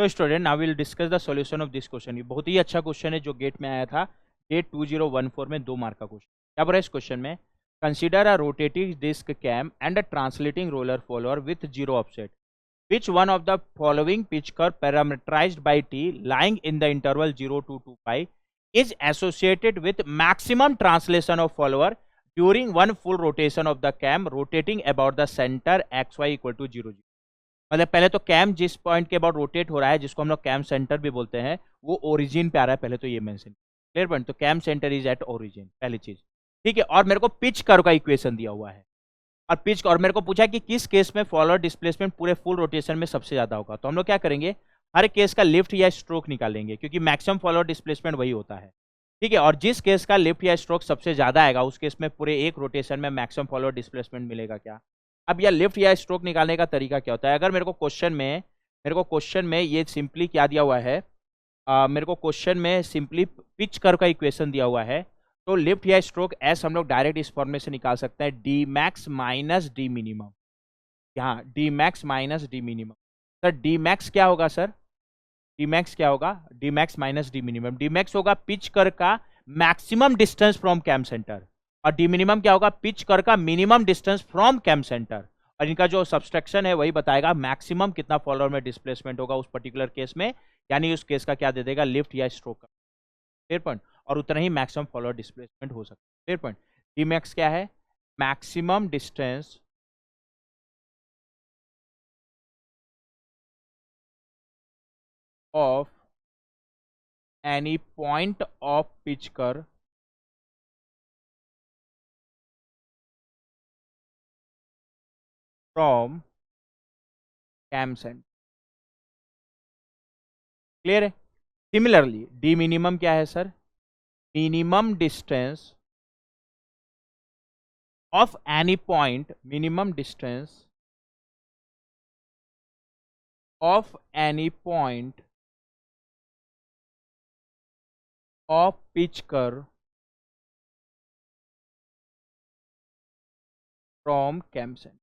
तो student now will discuss the solution of this question. ये बहुत ही अच्छा क्वेश्चन है जो गेट में आया था, गेट 2014 में 2 मार्क का क्वेश्चन। क्या बोला इस क्वेश्चन में? Consider a rotating disc cam and a translating roller follower with zero offset. Which one of the following pitch curve parameterized by t lying in the interval 0 to 2 pi is associated with maximum translation of follower during one full rotation of the cam rotating about the center xy equal to 0 0। मतलब पहले तो cam जिस point के about rotate हो रहा है, जिसको हम लोग कैम सेंटर भी बोलते हैं, वो ओरिजिन पे आ रहा है। पहले तो ये मेंशन क्लियर पॉइंट, तो cam centre is at origin, पहली चीज। ठीक है, और मेरे को पिच कर्व का इक्वेशन दिया हुआ है और पिच, और मेरे को पूछा कि किस केस में फॉलोअर डिस्प्लेसमेंट पूरे फुल रोटेशन में सबसे ज्यादा होगा। तो हम लोग क्या करेंगे, हर केस का लिफ्ट या स्ट्रोक निकालेंगे, क्योंकि मैक्सिमम फॉलोअर डिस्प्लेसमेंट वही होता है। ठीक है, और जिस केस का लिफ्ट या स्ट्रोक सबसे ज्यादा आएगा, उस केस में पूरे एक रोटेशन में मैक्सिमम फॉलोअर डिस्प्लेसमेंट मिलेगा क्या। अब यह लिफ्ट या स्ट्रोक निकालने का तरीका क्या होता है? अगर मेरे को क्वेश्चन में ये सिंपली क्या दिया हुआ है, मेरे को क्वेश्चन में सिंपली पिच कर्व का इक्वेशन दिया हुआ है, तो लिफ्ट या स्ट्रोक एस हम लोग डायरेक्ट इस फॉर्म में से निकाल सकते हैं, D max minus D minimum. यहाँ D max minus D minimum. Sir D max क्या होगा? सर डी मैक्स क्या होगा? D max minus D minimum. D max होगा पिच कर्व का maximum distance from cam centre, और डी मिनिमम क्या होगा? पिच कर्व का minimum distance from cam centre. और इनका जो सब्सट्रैक्शन है वही बताएगा मैक्सिमम कितना फॉलोअर में डिस्प्लेसमेंट होगा उस पर्टिकुलर केस में, यानी उस केस का क्या दे देगा, लिफ्ट या स्ट्रोक का। क्लियर पॉइंट, और उतना ही मैक्सिमम फॉलोअर डिस्प्लेसमेंट हो सकता है। Clear point. डी मैक्स क्या है? Maximum distance of any point of pitch curve from cam centre. Clear है? सिमिलरली डी मिनिमम क्या है sir? Minimum distance of any point, minimum distance of any point of pitch curve from cam centre.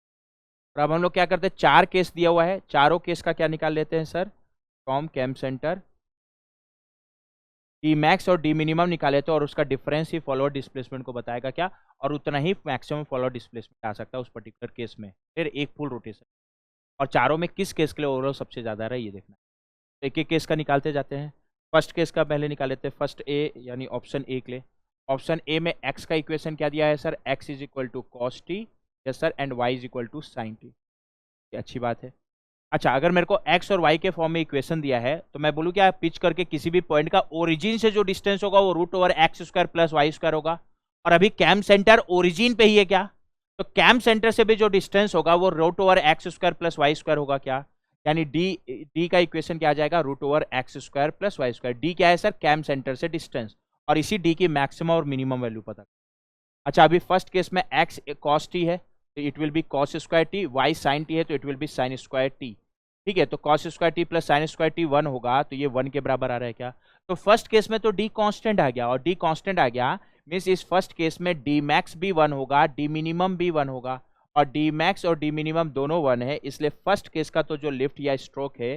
अब हम लोग क्या करते हैं, 4 case दिया हुआ है, चारों केस का क्या निकाल लेते हैं sir, from cam centre. D max और डी मिनिमम निकाले तो, और उसका डिफरेंस ही फॉलोअर डिस्प्लेसमेंट को बताएगा क्या, और उतना ही मैक्सिमम फॉलोअर डिस्प्लेसमेंट आ सकता है उस पर्टिकुलर केस में, फिर एक फुल रोटेशन। और चारों में किस केस के लिए ओवरऑल सबसे ज्यादा रहा है ये देखना। तो एक एक केस का निकालते जाते हैं। फर्स्ट केस का पहले निकाल लेते हैं, फर्स्ट ए यानी ऑप्शन ए के लिए। ऑप्शन ए में एक्स का इक्वेशन क्या दिया है sir? X is equal to cos t, yes sir, and y is equal to sine T. ये अच्छी बात है। अच्छा, अगर मेरे को x और y के फॉर्म में इक्वेशन दिया है, तो मैं बोलूँ क्या, पिच करके किसी भी पॉइंट का ओरिजिन से जो डिस्टेंस होगा वो root over x square plus y square होगा। और अभी कैम सेंटर ओरिजिन पे ही है क्या, तो कैम सेंटर से भी जो डिस्टेंस होगा वो root over x square plus y square होगा क्या, यानी डी का इक्वेशन क्या आ जाएगा, root over x square plus y square. D क्या है सर? कैम सेंटर से डिस्टेंस, और इसी डी की मैक्सिमम और मिनिमम वैल्यू पता। अच्छा, अभी फर्स्ट केस में एक्स कॉस टी है तो it will be cos square t, y sine t है तो it will be sine square t. ठीक है, तो cos square t plus sine square t 1 होगा, तो ये 1 के बराबर आ रहा है क्या। तो फर्स्ट केस में तो डी कांस्टेंट आ गया, और डी कांस्टेंट आ गया मीन्स इस फर्स्ट केस में डी मैक्स भी 1 होगा, डी मिनिमम भी 1 होगा, और डी मैक्स और डी मिनिमम दोनों 1 है, इसलिए फर्स्ट केस का तो जो लिफ्ट या स्ट्रोक है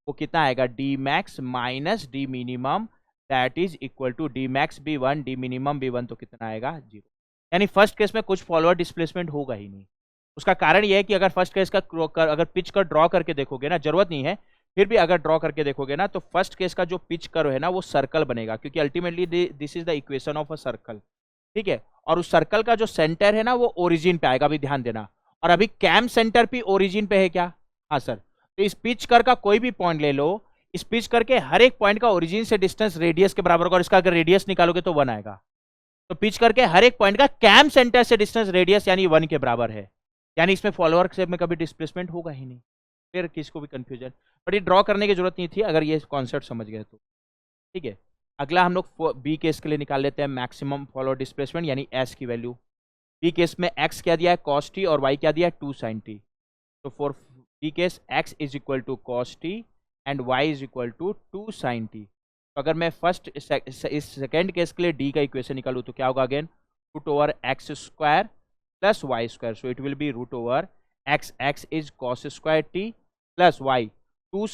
वो कितना आएगा, d max minus D minimum, that is equal to d max भी 1 डी मिनिमम भी 1, तो कितना आएगा 0। यानी फर्स्ट केस में कुछ फॉलोअर डिस्प्लेसमेंट होगा ही नहीं। उसका कारण यह है कि अगर फर्स्ट केस का अगर पिच कर ड्रॉ करके देखोगे ना, जरूरत नहीं है, फिर भी अगर ड्रॉ करके देखोगे ना, तो फर्स्ट केस का जो पिच कर्व है ना वो सर्कल बनेगा, क्योंकि ultimately this is the equation of a circle. ठीक है, और उस सर्कल का जो सेंटर है ना वो ओरिजिन पे आएगा, अभी ध्यान देना। और अभी कैम सेंटर भी ओरिजिन पे है क्या? हाँ सर। तो इस पिच कर का कोई भी पॉइंट ले लो, इस पिच करके हर एक पॉइंट का ओरिजिन से डिस्टेंस रेडियस के बराबर होगा, और इसका अगर रेडियस निकालोगे तो 1 आएगा। तो पिच करके हर एक पॉइंट का कैम सेंटर से डिस्टेंस रेडियस यानी 1 के बराबर है, यानी इसमें फॉलोअर से में कभी डिस्प्लेसमेंट होगा ही नहीं। फिर किसको भी कंफ्यूजन, बट ये ड्रॉ करने की जरूरत नहीं थी अगर ये कॉन्सेप्ट समझ गए तो। ठीक है, अगला हम लोग बी केस के लिए निकाल लेते हैं मैक्सिमम फॉलोअर डिस्प्लेसमेंट, यानी एस की वैल्यू। बी केस में एक्स क्या दिया है, कॉस टी, और वाई क्या दिया है, 2 साइन टी। तो for b case x is equal to cos T and y is equal to 2 sine t. तो अगर मैं फर्स्ट इस सेकेंड केस के लिए डी का इक्वेशन निकालूँ तो क्या होगा, again root over x square plus y square, so it will be root over x, x is cos square t plus y, 2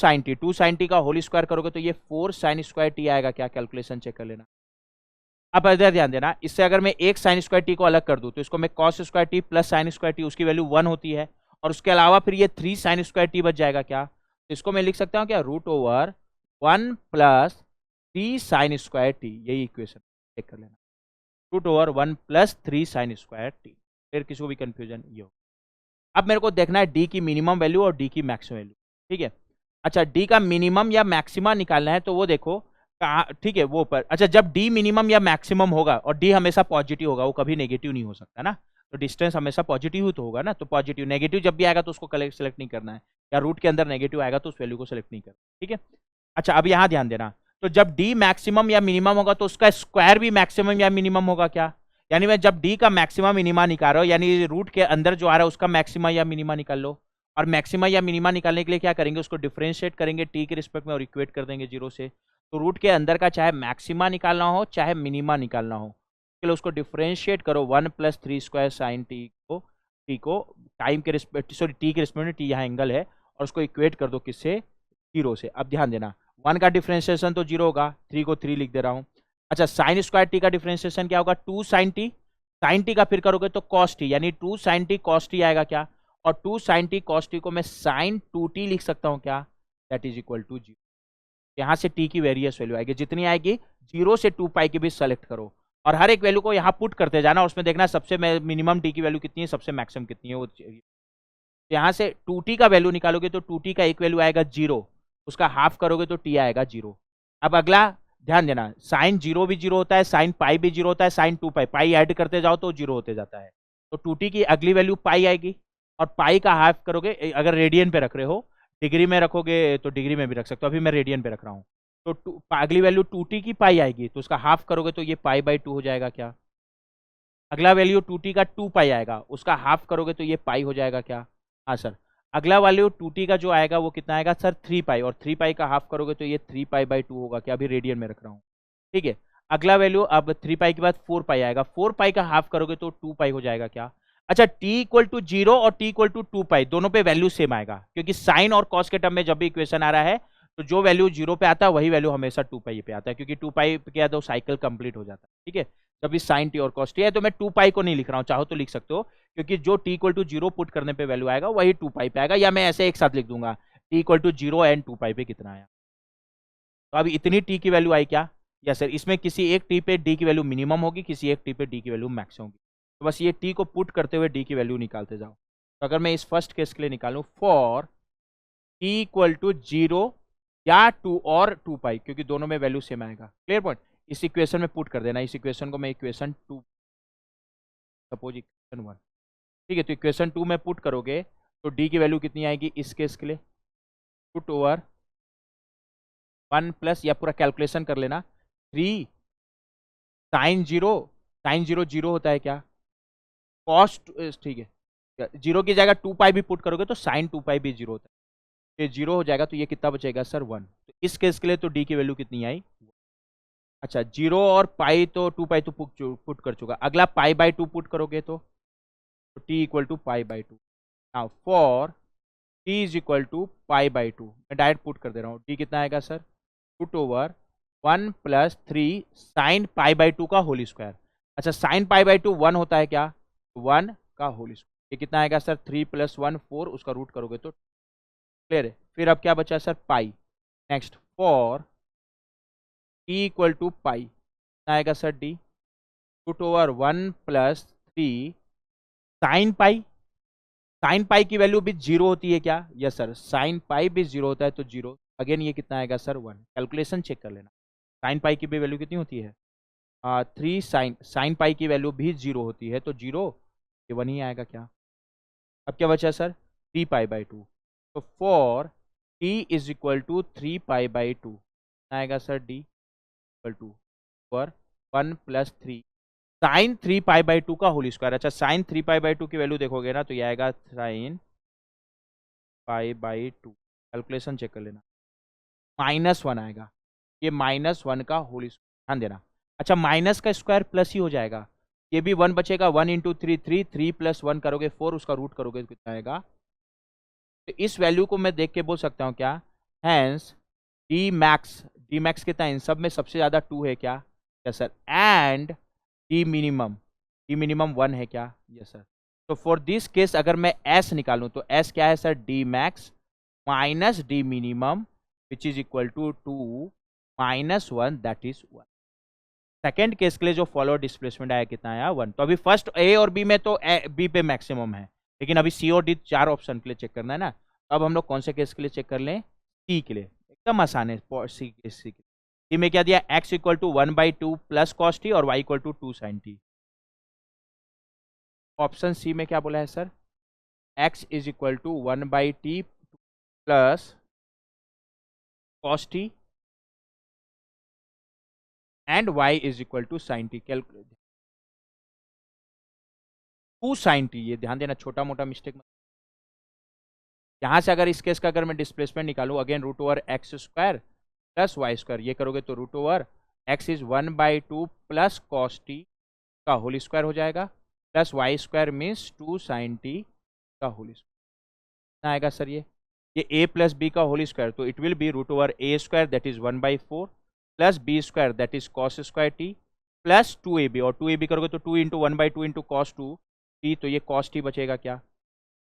sin t का होल स्क्वायर करोगे तो ये 4 sin² आएगा क्या? कैलकुलेशन चेक कर लेना। अब इधर ध्यान देना, इससे अगर मैं एक sin² को अलग कर दूं तो इसको मैं cos² प्लस sin² उसकी वैल्यू 1 होती है, और उसके अलावा फिर ये 3 sin² बच जाएगा क्या? तो इसको मैं लिख सकता हूं क्या? √1 प्लस 3 sin²t, यही इक्वेशन चेक कर लेना। √1 प्लस 3 sin²t, फिर किसी को भी कंफ्यूजन ये हो। अब मेरे को देखना है डी की मिनिमम वैल्यू और डी की मैक्सिमम वैल्यू, ठीक है। अच्छा, डी का मिनिमम या मैक्सिमा निकालना है तो वो देखो कहाँ, ठीक है, वो पर। अच्छा, जब डी मिनिमम या मैक्सिमम होगा और डी हमेशा पॉजिटिव होगा, वो कभी नेगेटिव नहीं हो सकता ना, तो डिस्टेंस हमेशा पॉजिटिव ही तो होगा ना, तो पॉजिटिव। नेगेटिव जब भी आएगा तो उसको सेलेक्ट नहीं करना है, या रूट के अंदर नेगेटिव आएगा तो उस वैल्यू को सेलेक्ट नहीं करना, ठीक है। अच्छा, अब यहाँ ध्यान देना, तो जब डी मैक्सिमम या मिनिमम होगा तो उसका स्क्वायर भी मैक्सिमम या मिनिमम होगा क्या? यानी मैं जब डी का मैक्सिमम मिनिमा निकाल रहा हूँ, यानी रूट के अंदर जो आ रहा है उसका मैक्सिमा या मिनिमा निकाल लो। और मैक्सिमा या मिनिमा निकालने के लिए क्या करेंगे? उसको डिफरेंशिएट करेंगे टी के रिस्पेक्ट में और इक्वेट कर देंगे 0 से। तो रूट के अंदर का चाहे मैक्सिमा निकालना हो चाहे मिनिमा निकालना हो, चलो उसको डिफरेंशिएट करो 1 प्लस 3² साइन टी को टाइम के रिस्पेक्ट, सॉरी टी के रिस्पेक्ट में, टी यहाँ एंगल है, और उसको इक्वेट कर दो किससे? 0 से। अब ध्यान देना, 1 का डिफरेंशिएशन तो 0 होगा, 3 को 3 लिख दे रहा हूँ। अच्छा, sin² का डिफरेंशिएशन क्या होगा? 2 sin t, sin t का फिर करोगे तो cos t, यानी 2 sin t cos t आएगा क्या? और 2 sin t cos t को मैं sin 2t लिख सकता हूं क्या? That is equal to 0। यहां से t की वेरियस वैल्यू आएगी, जितनी आएगी 0 से 2 पाई के बीच सेलेक्ट करो, और हर एक वैल्यू को यहाँ पुट करते जाना, उसमें देखना सबसे मिनिमम t की वैल्यू कितनी है, सबसे मैक्सिमम कितनी है वो। यहाँ से 2t का वैल्यू निकालोगे तो 2t का एक वैल्यू आएगा 0, उसका हाफ करोगे तो t आएगा 0। अब अगला ध्यान देना, साइन 0 भी 0 होता है, साइन पाई भी 0 होता है, साइन 2 पाई, पाई ऐड करते जाओ तो 0 होते जाता है। तो 2t की अगली वैल्यू पाई आएगी, और पाई का हाफ करोगे, अगर रेडियन पे रख रहे हो, डिग्री में रखोगे तो डिग्री में भी रख सकते हो, अभी मैं रेडियन पे रख रहा हूँ। तो अगली वैल्यू 2t की पाई आएगी, तो उसका हाफ करोगे तो ये पाई/2 हो जाएगा क्या? अगला वैल्यू 2t का 2 पाई आएगा, उसका हाफ करोगे तो ये पाई हो जाएगा क्या? हाँ सर। अगला वैल्यू 2t का जो आएगा वो कितना आएगा सर? 3 पाई, और 3 पाई का हाफ करोगे तो ये 3 पाई/2 होगा क्या? अभी रेडियन में रख रहा हूँ, ठीक है। अगला वैल्यू, अब 3 पाई के बाद 4 पाई आएगा, 4 पाई का हाफ करोगे तो 2 पाई हो जाएगा क्या? अच्छा, t = 0 और t = 2 पाई दोनों पे वैल्यू सेम आएगा, क्योंकि साइन और कॉस के टर्म में जब भी इक्वेशन आ रहा है तो जो वैल्यू 0 पे आता है वही वैल्यू हमेशा 2 पाई पे आता है, क्योंकि 2 पाई पे क्या तो साइकिल कंप्लीट हो जाता है, ठीक है। जब भी साइन टी और कॉस टी है तो मैं 2 पाई को नहीं लिख रहा हूँ, चाहो तो लिख सकते हो, क्योंकि जो t = 0 पुट करने पे वैल्यू आएगा वही 2 पाई पे आएगा, या मैं ऐसे एक साथ लिख दूंगा t = 0 एंड 2 पाई पे कितना आया। तो अभी इतनी t की वैल्यू आई क्या? या सर, इसमें किसी एक t पे d की वैल्यू मिनिमम होगी, किसी एक t पे d की वैल्यू मैक्सिमम होगी, तो बस ये t को पुट करते हुए d की वैल्यू निकालते जाओ। तो अगर मैं इस फर्स्ट केस के लिए निकालूं, फॉर t = 0 या 2 और 2 पाई, क्योंकि दोनों में वैल्यू सेम आएगा, क्लियर पॉइंट। इस इक्वेशन में पुट कर देना, इस इक्वेशन को मैं इक्वेशन 2, सपोज इक्वेशन 1, ठीक है। तो इक्वेशन 2 में पुट करोगे तो डी की वैल्यू कितनी आएगी इस केस के लिए? √1 प्लस, या पूरा कैलकुलेशन कर लेना, 3 साइन 0, साइन 0 0 होता है क्या? कॉस, ठीक है, 0 की जगह 2 पाई भी पुट करोगे तो साइन 2 पाई भी 0 होता है, ये 0 हो जाएगा, तो ये कितना बचेगा सर? 1। तो इस केस के लिए तो डी की वैल्यू कितनी आई? अच्छा, 0 और पाई तो 2 पाई तो पुट कर चुका, अगला पाई/2 पुट करोगे तो t = पाई/2। नाउ फॉर t = पाई/2, मैं डायरेक्ट पुट कर दे रहा हूँ, t कितना आएगा सर? √1 प्लस 3 साइन पाई/2 का होल स्क्वायर। अच्छा, साइन पाई/2 1 होता है क्या? 1 का होल स्क्वायर, ये कितना आएगा सर? 3 + 1 4, उसका रूट करोगे तो क्लियर है। फिर अब क्या बचा sir? Pi. Next, for t = पाई, कितना आएगा sir? d √1 plus 3 sine pi, sine pi की वैल्यू भी 0 होती है क्या? यस सर, साइन पाई भी 0 होता है, तो 0 अगेन ये कितना आएगा सर? 1। कैलकुलेशन चेक कर लेना, साइन पाई की भी वैल्यू कितनी होती है? 3 साइन पाई की वैल्यू भी 0 होती है, तो 0 ये 1 ही आएगा क्या? अब क्या बचा सर? 3 पाई/2। तो फॉर t = 3 पाई/2 आएगा sir? d = for 1 plus 3 sine 3 pi का होल स्क्वायर। अच्छा, साइन 3 पाई/2 की वैल्यू देखोगे ना तो ये आएगा साइन पाई/2, कैलकुलेशन चेक कर लेना, -1 आएगा, ये -1 का होल स्क्वायर, ध्यान देना। अच्छा, माइनस का स्क्वायर प्लस ही हो जाएगा, ये भी 1 बचेगा, 1 × 3 3, 3 + 1 करोगे 4, उसका रूट करोगे तो कितना आएगा? तो इस वैल्यू को मैं देख के बोल सकता हूँ क्या? हैंस डी मैक्स कितना है इन सब में सबसे ज्यादा 2 है क्या? Yes sir. And d minimum 1 है क्या? Yes sir. तो फॉर दिस केस अगर मैं एस निकालूं तो एस क्या है sir? D max minus D minimum which is equal to 2 minus 1 that is 1। Second case के लिए जो फॉलो डिस्प्लेसमेंट आया कितना आया? 1। तो अभी फर्स्ट ए और बी में तो बी पे मैक्सिमम है, लेकिन अभी सी और डी 4 ऑप्शन के लिए चेक करना है ना। अब हम लोग कौन से केस के लिए चेक कर लें? सी के लिए। एकदम आसान है सी के लिए। सी में क्या दिया? X equal to 1/2 plus cos T और Y equal to 2 sine T. Option C में क्या बोला है sir? X is equal to 1/t plus cos T and y is equal to sine T. Calculate 2 sine T, ये ध्यान देना, छोटा मोटा मिस्टेक। यहां से अगर इस केस का अगर मैं डिस्प्लेसमेंट निकालूं, again root over x square plus y square, ये करोगे तो root over x is 1/2 plus cos T का होल स्क्वायर हो जाएगा, plus y square means 2 sine t का होल स्क्वायर। कितना आएगा सर? ये a प्लस बी का होल स्क्वायर, तो it will be root over a square that is 1/4 plus b square that is cos square t plus 2ab, और 2ab करोगे तो 2 into 1/2 into cos 2 T, तो ये कॉस टी बचेगा क्या?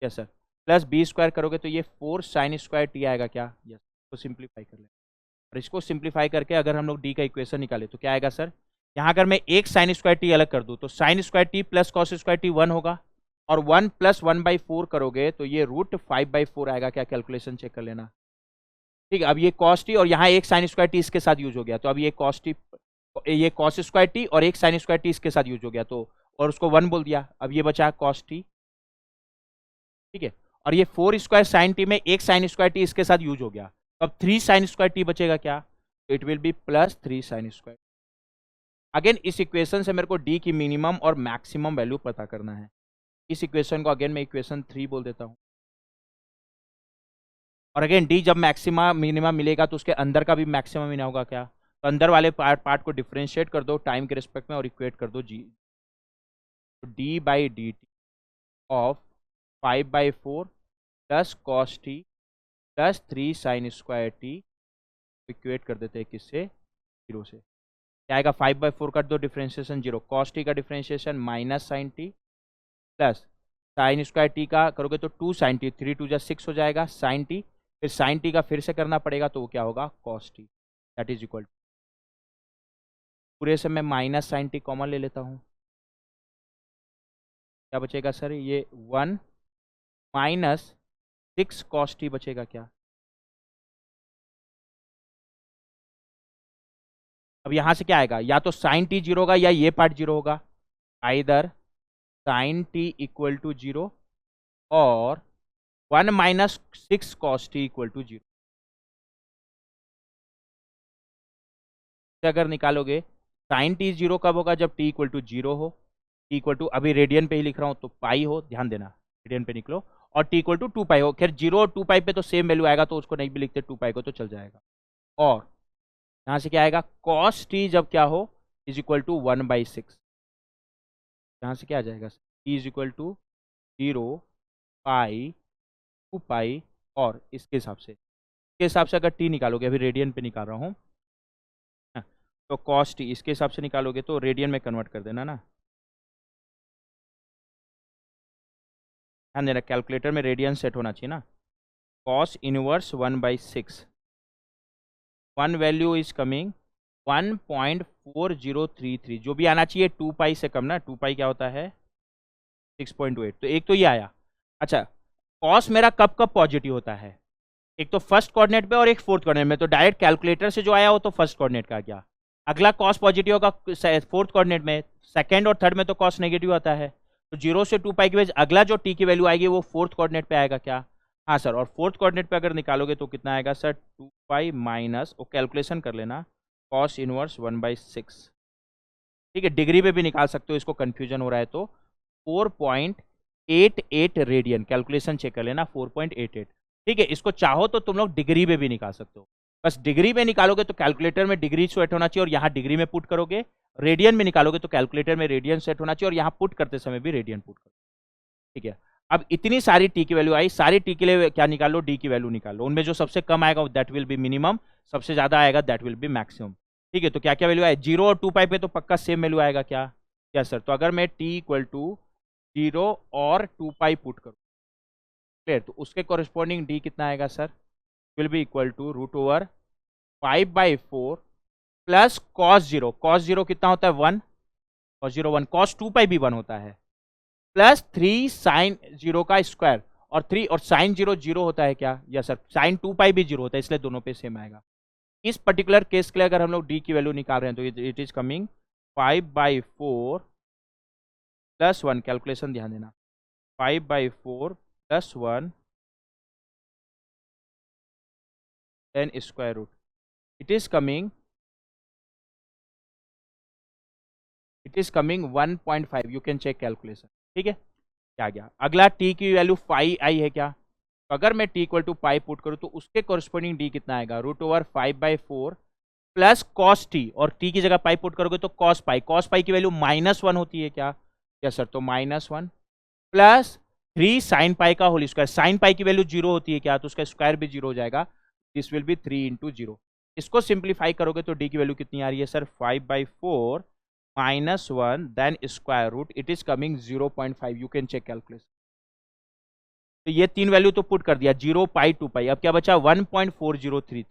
Yes sir. Plus b square करोगे तो ये 4 साइन स्क्वायर टी आएगा क्या? यस। तो सिंप्लीफाई कर ले, और इसको सिंप्लीफाई करके अगर हम लोग डी का इक्वेशन निकाले तो क्या आएगा सर? यहाँ अगर मैं एक साइन स्क्वायर टी अलग कर दूँ तो sign square t plus cos square t 1 होगा, और 1 प्लस 1/4 करोगे तो ये रूट 5/4 आएगा क्या? कैलकुलेशन चेक कर लेना। ठीक है, अब ये कॉस टी और यहाँ एक साइन स्क्वायर टी इसके साथ यूज हो गया, तो अब ये कॉस टी, ये कॉस स्क्वायर टी और एक साइन स्क्वायर टी इसके साथ यूज हो गया, तो और उसको 1 बोल दिया, अब ये बचा कॉस टी। ठीक है, और ये 4 स्क्वायर साइन टी में एक साइन स्क्वायर टी इसके साथ यूज हो गया, तो अब 3 साइन स्क्वायर टी बचेगा क्या? It will B plus 3 sine square. Again इस इक्वेशन से मेरे को डी की मिनिमम और मैक्सिमम वैल्यू पता करना है। इस इक्वेशन को अगेन मैं इक्वेशन 3 बोल देता हूँ, और अगेन डी जब मैक्सिमा मिनिमम मिलेगा तो उसके अंदर का भी मैक्सिमम ही होगा क्या? तो अंदर वाले पार्ट को डिफ्रेंशिएट कर दो टाइम के रिस्पेक्ट में और इक्वेट कर दो जी। तो D by D T of 5/4 plus cos T plus 3 sign square T, equate कर देते हैं किससे? 0 से। क्या आएगा? 5/4 कर दो डिफ्रेंशिएशन 0, कॉस टी का differentiation minus sine t plus sine square t का करोगे तो 2 साइन टी, 3 2 6 हो जाएगा साइन टी, फिर साइन टी का फिर से करना पड़ेगा तो वो क्या होगा? Cos T that is equal, पूरे से मैं माइनस साइन टी कॉमन ले लेता हूँ, क्या बचेगा सर? ये 1 माइनस 6 कॉस टी बचेगा क्या? अब यहाँ से क्या आएगा? या तो साइन टी 0 होगा या ये पार्ट 0 होगा, either sine t equal to 0 और 1 minus 6 cos t equal to 0। अगर निकालोगे साइन टी 0 कब होगा? जब टी इक्वल टू 0 हो, टी इक्वल टू, अभी रेडियन पे ही लिख रहा हूँ तो पाई हो, ध्यान देना रेडियन पे निकलो, और टी इक्वल टू 2 पाई हो। खैर 0 और 2 पाई पे तो सेम वैल्यू आएगा तो उसको नहीं भी लिखते 2 पाई को तो चल जाएगा। और यहाँ से क्या आएगा? कॉस टी जब क्या हो इज इक्वल टू 1/6, यहाँ से क्या आ जाएगा? टी इज इक्वल टू 0 पाई 2 पाई, और इसके हिसाब से अगर टी निकालोगे, अभी रेडियन पे निकाल रहा हूँ, तो कॉस टी इसके हिसाब से निकालोगे तो रेडियन में कन्वर्ट कर देना ना। ध्यान देना कैलकुलेटर में रेडियन सेट होना चाहिए ना। Cos inverse 1/6, one value is coming 1.4033, जो भी आना चाहिए 2 पाई से कम ना, 2 पाई क्या होता है? 6.28, तो एक तो ये आया। अच्छा, कॉस मेरा कब कब पॉजिटिव होता है? एक तो फर्स्ट कोऑर्डिनेट पे और एक फोर्थ कोऑर्डिनेट में, तो डायरेक्ट कैलकुलेटर से जो आया वो तो फर्स्ट कोऑर्डिनेट का आ गया। अगला कॉस पॉजिटिव होगा फोर्थ कोऑर्डिनेट में, सेकंड और थर्ड में तो कॉस नेगेटिव आता है, तो 0 से 2 पाई के बीच अगला जो टी की वैल्यू आएगी वो फोर्थ कोऑर्डिनेट पे आएगा क्या? हाँ सर, और फोर्थ कोऑर्डिनेट पे अगर निकालोगे तो कितना आएगा सर? 2 पाई माइनस, वो कैलकुलेशन कर लेना, कॉस इनवर्स 1/6। ठीक है, डिग्री पे भी निकाल सकते हो, इसको कंफ्यूजन हो रहा है तो 4.88 रेडियन, कैलकुलेशन चेक कर लेना 4.88। ठीक है, इसको चाहो तो तुम लोग डिग्री में भी निकाल सकते हो, बस डिग्री में निकालोगे तो कैलकुलेटर में डिग्री सेट होना चाहिए और यहाँ डिग्री में पुट करोगे, रेडियन में निकालोगे तो कैलकुलेटर में रेडियन सेट होना चाहिए और यहाँ पुट करते समय भी रेडियन पुट करोगे। ठीक है, अब इतनी सारी टी की वैल्यू आई, सारी टी के लिए क्या निकालो, डी की वैल्यू निकालो, उनमें जो सबसे कम आएगा दैट विल बी मिनिमम, सबसे ज्यादा आएगा दैट विल बी मैक्सिमम। ठीक है, तो क्या क्या वैल्यू आए, 0 और 2 पाई पे तो पक्का सेम वैल्यू आएगा क्या, यस सर। तो अगर मैं टी इक्वल टू 0 और 2 पाई पुट करूँ, क्लियर, तो उसके कॉरेस्पॉन्डिंग डी कितना आएगा sir, will be equal to √5/4 plus cos zero कितना होता है 1, कॉस 0 1, cos 2 पाई भी 1 होता है, प्लस 3 sin 0 का स्क्वायर, और 3 और sin 0 0 होता है क्या, यस सर, sin 2 पाई भी 0 होता है, इसलिए दोनों पे सेम आएगा। इस पर्टिकुलर केस के लिए अगर हम लोग डी की वैल्यू निकाल रहे हैं तो it is coming 5/4 plus 1, calculation ध्यान देना, 5/4 plus 1 then square root, it is coming 1.5, you can check calculation. ठीक है, क्या गया, अगला टी की वैल्यू 5 आई है क्या, तो अगर मैं t equal to pi put करूं तो उसके कोरिस्पोंडिंग डी कितना आएगा, √5/4 प्लस कॉस टी, और टी की जगह पाई पुट करोगे तो कॉस पाई की वैल्यू -1 होती है क्या, यस सर, तो -1 प्लस 3 sin पाई का होल स्क्वायर, साइन पाई की वैल्यू 0 होती है क्या, तो उसका स्क्वायर भी 0 हो जाएगा, दिस विल बी 3 × 0। इसको सिंप्लीफाई करोगे तो डी की वैल्यू कितनी आ रही है sir, 5/4 -1 then square root, it is coming 0.5, you can check calculation. तो ये तीन वैल्यू तो पुट कर दिया, 0 पाई 2 पाई, अब क्या बचा 1.4033,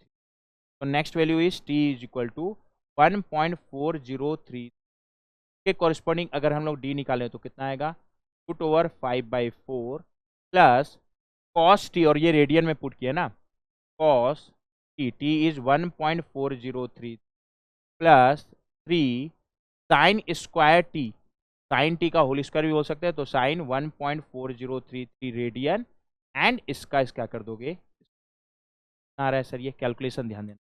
तो next value is t is equal to 1.403 के कॉरेस्पॉन्डिंग अगर हम लोग डी निकालें तो कितना आएगा, √5/4 प्लस कॉस टी, और ये रेडियन में पुट किया ना, cos T is 1.403 plus 3 sin² t, sine t का होल स्क्वायर भी हो सकता है, तो साइन 1.4033 रेडियन, एंड इसका क्या कर दोगे, आ रहा है सर, ये कैलकुलेशन ध्यान देना,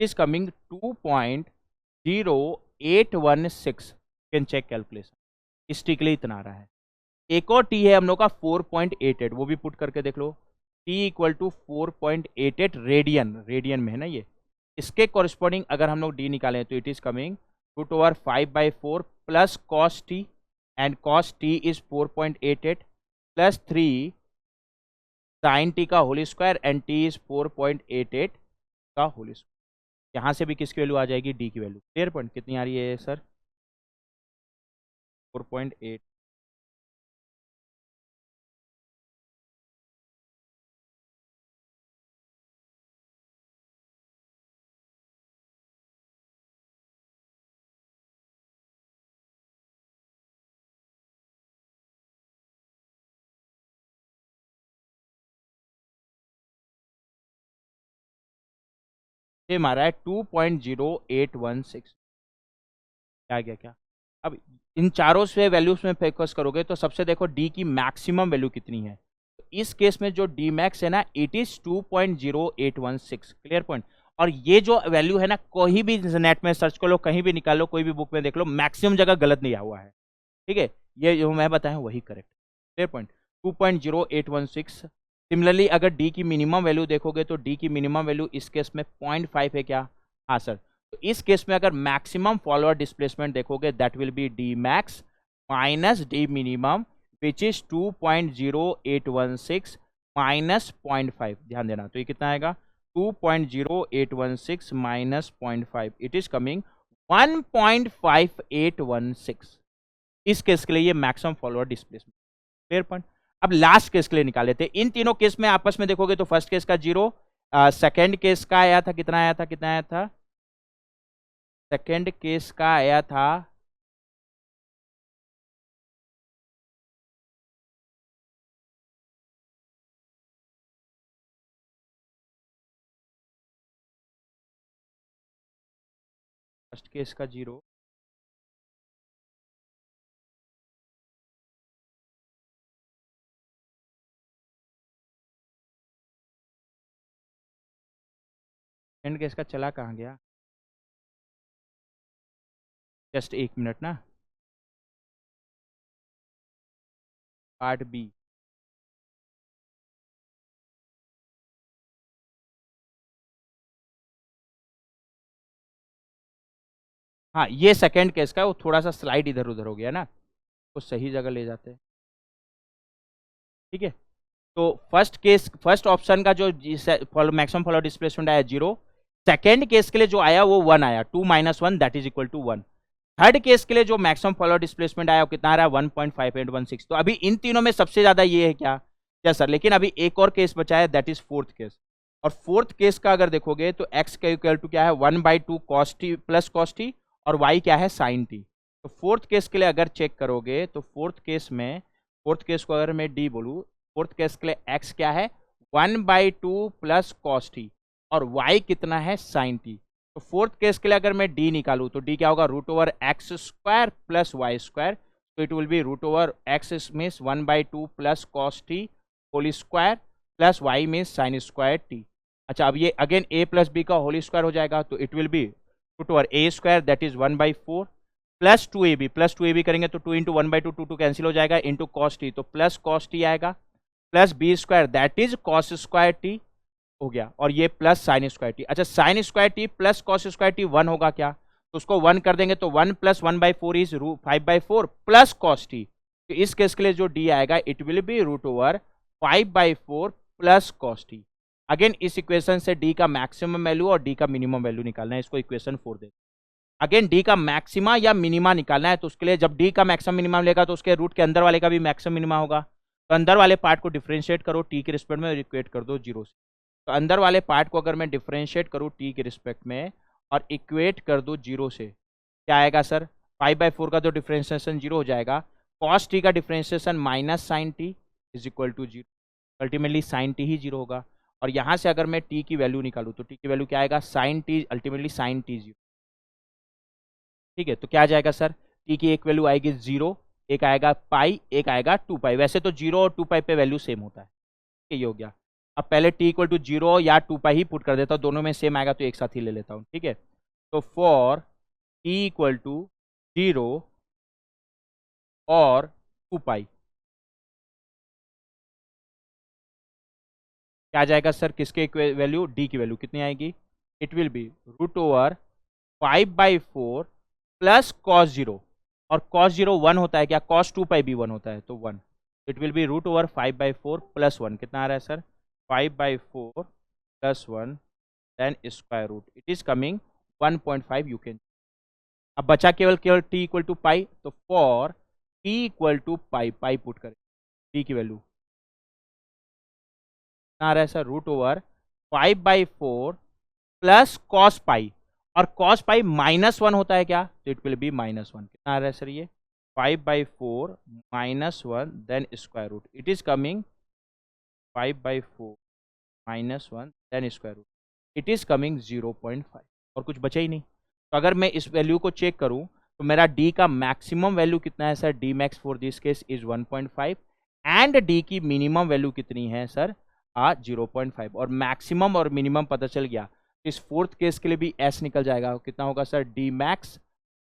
is coming 2.0816, can check calculation, इस टी के लिए इतना आ रहा है। एक और टी है हम लोग का 4.88, वो भी पुट करके देख लो, T equal to 4.88 radian, radian में है ना ये, इसके कॉरेस्पॉन्डिंग अगर हम लोग डी निकालें तो it is coming √5/4 plus cos T, and cos T is 4.88 plus 3 sin T का whole square, and T is 4.88 का होल स्क्वायर, यहाँ से भी किसकी वैल्यू आ जाएगी, डी की वैल्यू, क्लियर पॉइंट, कितनी आ रही है सर, 4.8। सेम आ रहा है 2.0816, क्या गया क्या, अब इन चारों से वैल्यूज में फोकस करोगे तो सबसे देखो डी की मैक्सिमम वैल्यू कितनी है, तो इस केस में जो डी मैक्स है ना, इट इज 2.0816, क्लियर पॉइंट। और ये जो वैल्यू है ना, कोई भी नेट में सर्च कर लो, कहीं भी निकालो, कोई भी बुक में देख लो, मैक्सिमम जगह गलत नहीं आया हुआ है, ठीक है, ये जो मैं बताया वही करेक्ट, क्लियर पॉइंट, 2.0816। सिमिलरली अगर डी की मिनिमम वैल्यू देखोगे तो डी की मिनिमम वैल्यू इस केस में 0.5 है क्या, हाँ सर, तो इस केस में अगर मैक्सिमम फॉलोअर डिस्प्लेसमेंट देखोगे that will be D max minus D minimum, which is 2.0816 minus 0.5, ध्यान देना, तो ये कितना आएगा, 2.0816 माइनस 0.5, इट इज कमिंग 1.5816। इस केस के लिए ये maximum follower displacement, clear point. अब लास्ट केस के लिए निकाले थे, इन तीनों केस में आपस में देखोगे तो फर्स्ट केस का 0, सेकेंड केस का आया था कितना, आया था कितना, आया था सेकेंड केस का आया था, फर्स्ट केस का 0, सेकेंड केस का चला कहाँ गया, जस्ट 1 मिनट ना, पार्ट बी। हाँ, ये सेकंड केस का, वो थोड़ा सा स्लाइड इधर उधर हो गया ना, तो सही जगह ले जाते हैं। ठीक है, तो फर्स्ट केस, फर्स्ट ऑप्शन का जो मैक्सिमम फॉलो डिस्प्लेसमेंट आया 0, सेकेंड केस के लिए जो आया वो 1 आया, 2 - 1 that is equal to 1। Third case के लिए जो मैक्सिमम फॉलो डिस्प्लेसमेंट आया वो कितना आ रहा है, 1.5816। तो अभी इन तीनों में सबसे ज्यादा ये है क्या, क्या सर, लेकिन अभी एक और केस बचा है, दैट इज फोर्थ केस। और फोर्थ केस का अगर देखोगे तो x का इक्वल टू क्या है, 1/2 cos t plus cos t, और y क्या है, sin t। तो फोर्थ केस के लिए अगर चेक करोगे तो फोर्थ केस में, फोर्थ केस को अगर मैं d बोलूं, फोर्थ केस के लिए x क्या है, 1/2 प्लस cos t, और y कितना है, sin t। तो फोर्थ केस के लिए अगर मैं d निकालूं तो d क्या होगा, √x² प्लस वाई स्क्वायर। तो it will be √x means 1/2 plus cos t whole square plus y means sine square t। अच्छा, अब ये अगेन a प्लस बी का होल स्क्वायर हो जाएगा, तो it will be √a² that is 1/4 plus 2ab, plus 2ab करेंगे तो 2 into 1/2, 2 cancel हो जाएगा, इंटू cos t, तो प्लस cos t आएगा, plus b² that is cos square t हो गया, और ये प्लस साइन स्क्वायर टी। अच्छा, sign square t plus cos square t 1 होगा क्या, तो उसको 1 कर देंगे, तो 1 + 1/4 इज 5/4 प्लस कॉस टी। तो इस केस के लिए जो डी आएगा it will B √5/4 plus cos T. Again इस इक्वेशन से डी का मैक्सिमम वैल्यू और डी का मिनिमम वैल्यू निकालना है, इसको इक्वेशन 4 दे। अगेन डी का मैक्सिमा या मिनिमा निकालना है, तो उसके लिए जब डी का मैक्सिमम मिनिमम लेगा तो उसके रूट के अंदर वाले का भी मैक्सिमम मिनिमा होगा। तो अंदर वाले पार्ट को डिफरेंशिएट करो टी के रिस्पेक्ट में और इक्वेट कर दो 0 से। तो अंदर वाले पार्ट को अगर मैं डिफरेंशिएट करूँ टी के रिस्पेक्ट में और इक्वेट कर दो 0 से, क्या आएगा सर, 5/4 का जो डिफरेंशिएशन 0 हो जाएगा, कॉस टी का differentiation minus sine T is equal to 0, ultimately sine T ही 0 होगा। और यहाँ से अगर मैं टी की वैल्यू निकालूँ तो टी की वैल्यू क्या आएगा, sine t, ultimately sine t 0। ठीक है, तो क्या आ जाएगा सर, टी की एक वैल्यू आएगी 0, एक आएगा पाई, एक आएगा 2π। वैसे तो 0 और 2π पे वैल्यू सेम होता है। ये हो गया। अब पहले t = 0 या 2π ही पुट कर देता हूँ, दोनों में सेम आएगा तो एक साथ ही ले लेता हूँ। ठीक है, तो फॉर t = 0 और 2π क्या आ जाएगा सर, किसके वैल्यू, d की वैल्यू कितनी आएगी, it will B √5/4 plus cos 0, और cos 0 1 होता है क्या, cos 2π भी 1 होता है, तो 1। इट विल बी √5/4 प्लस 1, कितना आ रहा है sir, 5/4 plus 1 then square root, it is coming 1.5। You can, अब बचा केवल केवल t = पाई, तो for t = pi, pi put करें, t की वैल्यू आ रहा है सर, √5/4 प्लस कॉस पाई, और कॉस पाई -1 होता है क्या, तो इट विल बी -1। कितना आ रहा है सर, ये 5/4 -1 then square root, it is coming 5/4 -1 then square root, it is coming 0.5, और कुछ बचा ही नहीं। तो अगर मैं इस वैल्यू को चेक करूं तो मेरा d का मैक्सिमम वैल्यू कितना है sir, d max for this case is 1.5, and d की मिनिमम वैल्यू कितनी है सर, 0.5, और मैक्सिमम और मिनिमम पता चल गया। इस फोर्थ केस के लिए भी s निकल जाएगा, कितना होगा sir, d max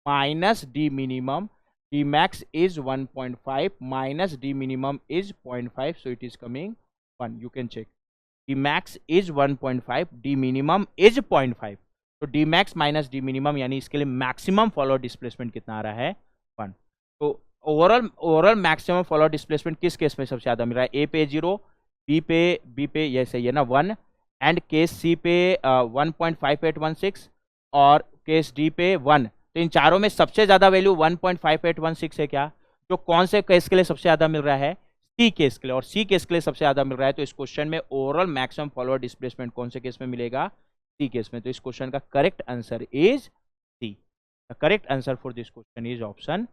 minus d minimum, d max is 1.5 minus d minimum is 0.5, so it is coming 1। You can check, d max is 1.5, d minimum is 0.5, तो d max minus d minimum, यानी इसके लिए maximum follow displacement कितना आ रहा है, 1। तो overall maximum follow displacement किस केस में सबसे ज्यादा मिल रहा है, a पे 0, b पे ये सही है ना 1, एंड केस c पे 1.5816, और केस d पे 1। तो इन चारों में सबसे ज्यादा वैल्यू 1.5816 है क्या, जो कौन से केस के लिए सबसे ज्यादा मिल रहा है, सी केस के लिए, और सी केस के लिए सबसे ज्यादा मिल रहा है। तो इस क्वेश्चन में ओवरऑल मैक्सिमम फॉलोअर डिस्प्लेसमेंट कौन से केस में मिलेगा, सी केस में। तो इस क्वेश्चन का correct answer is C. The correct answer for this question is option